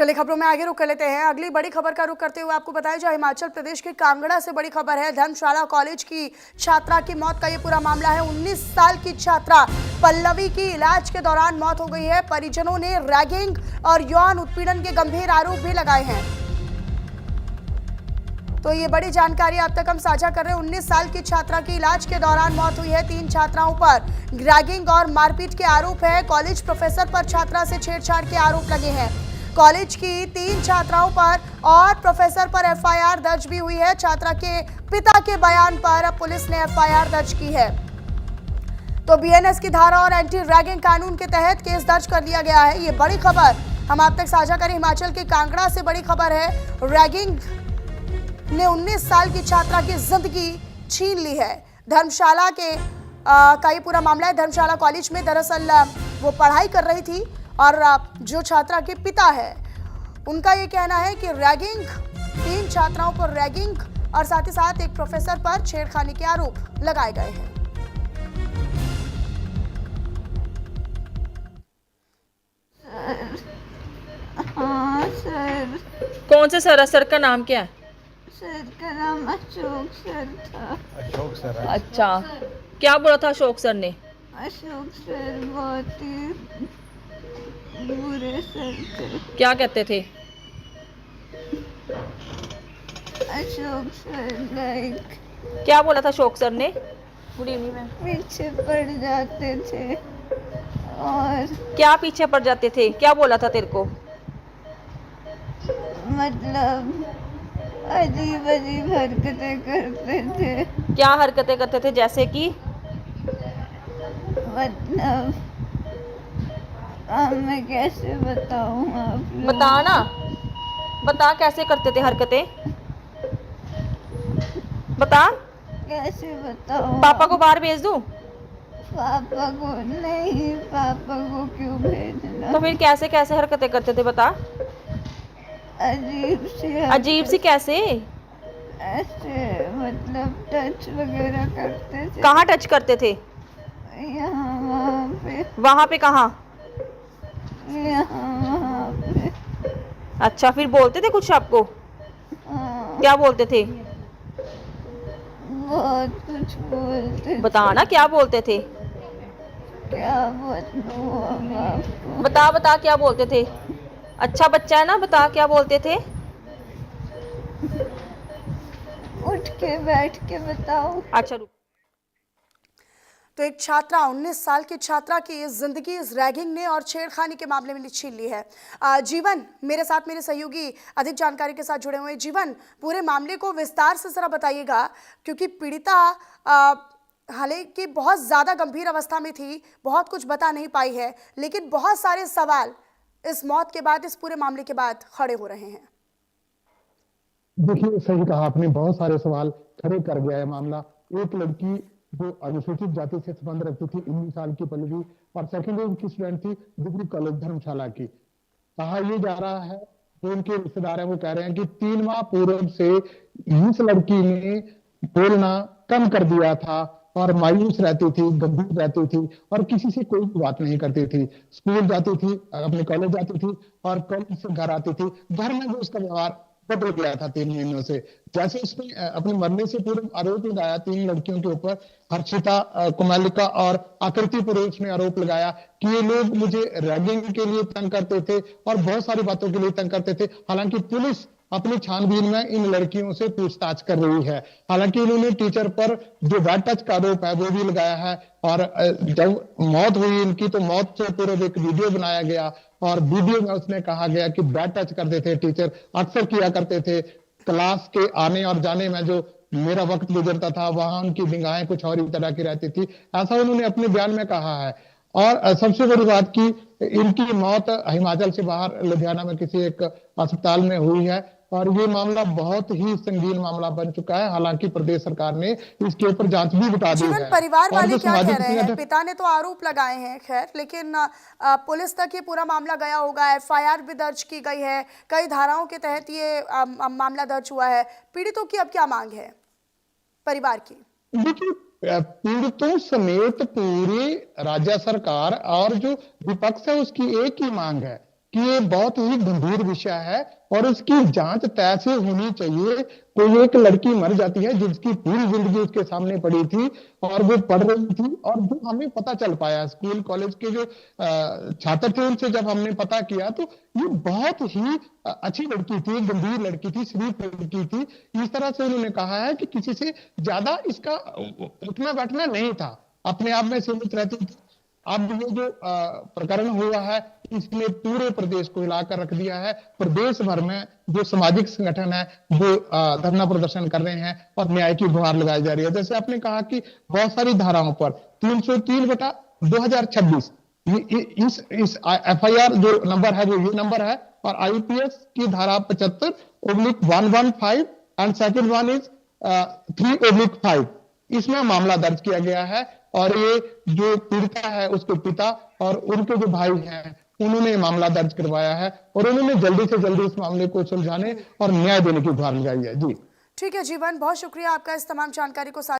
चलिए खबरों में आगे रुक कर लेते हैं। अगली बड़ी खबर का रुख करते हुए आपको बताया जाए, हिमाचल प्रदेश के कांगड़ा से बड़ी खबर है। धर्मशाला कॉलेज की छात्रा की मौत का ये पूरा मामला है। 19 साल की छात्रा पल्लवी की इलाज के दौरान मौत हो गई है। परिजनों ने रैगिंग और यौन उत्पीड़न के गंभीर आरोप भी लगाए हैं। तो ये बड़ी जानकारी अब तक हम साझा कर रहे हैं। 19 साल की छात्रा की इलाज के दौरान मौत हुई है। 3 छात्राओं पर रैगिंग और मारपीट के आरोप है। कॉलेज प्रोफेसर पर छात्रा से छेड़छाड़ के आरोप लगे हैं। कॉलेज की 3 छात्राओं पर और प्रोफेसर पर एफआईआर दर्ज भी हुई है। छात्रा के पिता के बयान पर अब पुलिस ने एफआईआर दर्ज की है। तो बीएनएस की धारा और एंटी रैगिंग कानून के तहत केस दर्ज कर लिया गया है। ये बड़ी खबर हम आप तक साझा करें। हिमाचल के कांगड़ा से बड़ी खबर है। रैगिंग ने 19 साल की छात्रा की जिंदगी छीन ली है। धर्मशाला के का ये पूरा मामला है। धर्मशाला कॉलेज में दरअसल वो पढ़ाई कर रही थी और जो छात्रा के पिता है उनका ये कहना है कि रैगिंग, 3 छात्राओं पर रैगिंग और साथ ही साथ एक प्रोफेसर पर छेड़खानी के आरोप लगाए गए हैं। हाँ सर। कौन से सर? सर का नाम क्या है? सर का नाम अशोक सर था। अशोक सर। अच्छा, क्या बोला था अशोक सर ने? अशोक सर बहुत ही बुरे सर थे। क्या कहते थे? अशोक सर लाइक क्या बोला था अशोक सर ने? Good evening ma'am. पीछे पड़ जाते थे और क्या पीछे पड़ जाते थे? क्या बोला था तेरे को? मतलब अजीब अजीब हरकतें करते थे। क्या हरकतें करते थे? जैसे कि मतलब मैं कैसे बताऊं आप लोग? बता ना, बता कैसे करते थे हरकतें, बता। कैसे बताऊं? पापा को बाहर भेज दूं? पापा को नहीं, पापा को क्यों भेजना? तो फिर कैसे कैसे हरकतें करते थे बता। अजीब सी कैसे? ऐसे मतलब टच वगैरह करते थे। कहाँ टच करते थे? यहाँ वहाँ पे। वहाँ पे कहाँ? यहाँ वहाँ पे। अच्छा, फिर बोलते थे कुछ आपको? हाँ, क्या बोलते थे? बहुत कुछ बोलते थे। बता ना, क्या बोलते थे? क्या बताऊँ अब आपको? बता बता, क्या बोलते थे? अच्छा बच्चा है ना, बता क्या बोलते थे? उठ के बैठ के बताओ। अच्छा रुक। तो एक छात्रा, 19 साल की छात्रा की जिंदगी इस रैगिंग ने और छेड़खानी के मामले में छीन ली है। जीवन मेरे साथ, मेरे सहयोगी अधिक जानकारी के साथ जुड़े हुए हैं। जीवन, पूरे मामले को विस्तार से जरा बताइएगा, क्योंकि पीड़िता हालांकि बहुत ज्यादा गंभीर अवस्था में थी, बहुत कुछ बता नहीं पाई है, लेकिन बहुत सारे सवाल इस मौत के बाद, इस पूरे मामले के बाद खड़े हो रहे हैं। देखिए, सही कहा आपने, बहुत सारे सवाल खड़े कर गया है मामला। एक लड़की जो अनुसूचित जाति से संबंध रखती थी, 19 साल की पल्लवी, और सेकेंड ईयर की स्टूडेंट थी डिग्री कॉलेज धर्मशाला की। कहा यह जा रहा है, जो उनके रिश्तेदार हैं वो कह रहे हैं कि 3 माह पूर्व से इस लड़की ने बोलना कम कर दिया था और मायूस रहती थी, गंभीर रहती थी और किसी से कोई बात नहीं करती थी। स्कूल जाती थी, अपने कॉलेज जाती थी और कॉलेज से घर आती थी। घर में भी उसका व्यवहार बदल गया था 3 महीनों से। जैसे उसने अपने मरने से पूर्व आरोप लगाया 3 लड़कियों के ऊपर, हर्षिता, कुमालिका और आकृति पर उसने आरोप लगाया कि ये लोग मुझे रैगिंग के लिए तंग करते थे और बहुत सारी बातों के लिए तंग करते थे। हालांकि पुलिस अपनी छानबीन में इन लड़कियों से पूछताछ कर रही है। हालांकि इन्होंने टीचर पर जो बैड टच का आरोप है वो भी लगाया है। और जब मौत हुई इनकी, तो मौत से पूर्व एक वीडियो बनाया गया और वीडियो में उसने कहा गया कि बैड टच करते थे टीचर, अक्सर किया करते थे। क्लास के आने और जाने में जो मेरा वक्त गुजरता था, वहां उनकी निगाहें कुछ और ही तरह की रहती थी, ऐसा उन्होंने अपने बयान में कहा है। और सबसे बड़ी बात की, इनकी मौत हिमाचल से बाहर लुधियाना में किसी एक अस्पताल में हुई है और ये मामला बहुत ही संगीन मामला बन चुका है। हालांकि प्रदेश सरकार ने इसके ऊपर जांच भी बता दी है। परिवार वाले क्या कह रहे हैं? पिता ने तो आरोप लगाए हैं, खैर, लेकिन पुलिस तक ये पूरा मामला गया होगा, एफआईआर भी दर्ज की गई है, कई धाराओं के तहत ये मामला दर्ज हुआ है। पीड़ितों की अब क्या मांग है परिवार की? देखिए, पीड़ितों समेत पूरी राज्य सरकार और जो विपक्ष है उसकी एक ही मांग है कि ये बहुत ही गंभीर विषय है और इसकी जांच तय से होनी चाहिए। कोई एक लड़की मर जाती है जिसकी पूरी जिंदगी उसके सामने पड़ी थी और वो पढ़ रही थी, और जो हमें पता चल पाया स्कूल कॉलेज के जो छात्र थे उनसे जब हमने पता किया तो ये बहुत ही अच्छी लड़की थी, गंभीर लड़की थी, शरीफ लड़की थी। इस तरह से उन्होंने कहा है कि किसी से ज्यादा इसका उठना बैठना नहीं था, अपने आप में सीमित रहती थी। अब ये जो प्रकरण हुआ है इसने पूरे प्रदेश को हिलाकर रख दिया है। प्रदेश भर में जो सामाजिक संगठन है वो धरना प्रदर्शन कर रहे हैं और न्याय की गुहार लगाई जा रही है। जैसे आपने कहा कि बहुत सारी धाराओं पर 303/2026 इस FIR जो नंबर है वो ये नंबर है, और IPS की धारा 75/115 एंड सेकंड वन इज 3/5 इसमें मामला दर्ज किया गया है। और ये जो पीड़िता है उसके पिता और उनके जो भाई हैं उन्होंने मामला दर्ज करवाया है और उन्होंने जल्दी से जल्दी इस मामले को सुलझाने और न्याय देने की गुहार लगाई है। जी ठीक है जीवन, बहुत शुक्रिया आपका इस तमाम जानकारी को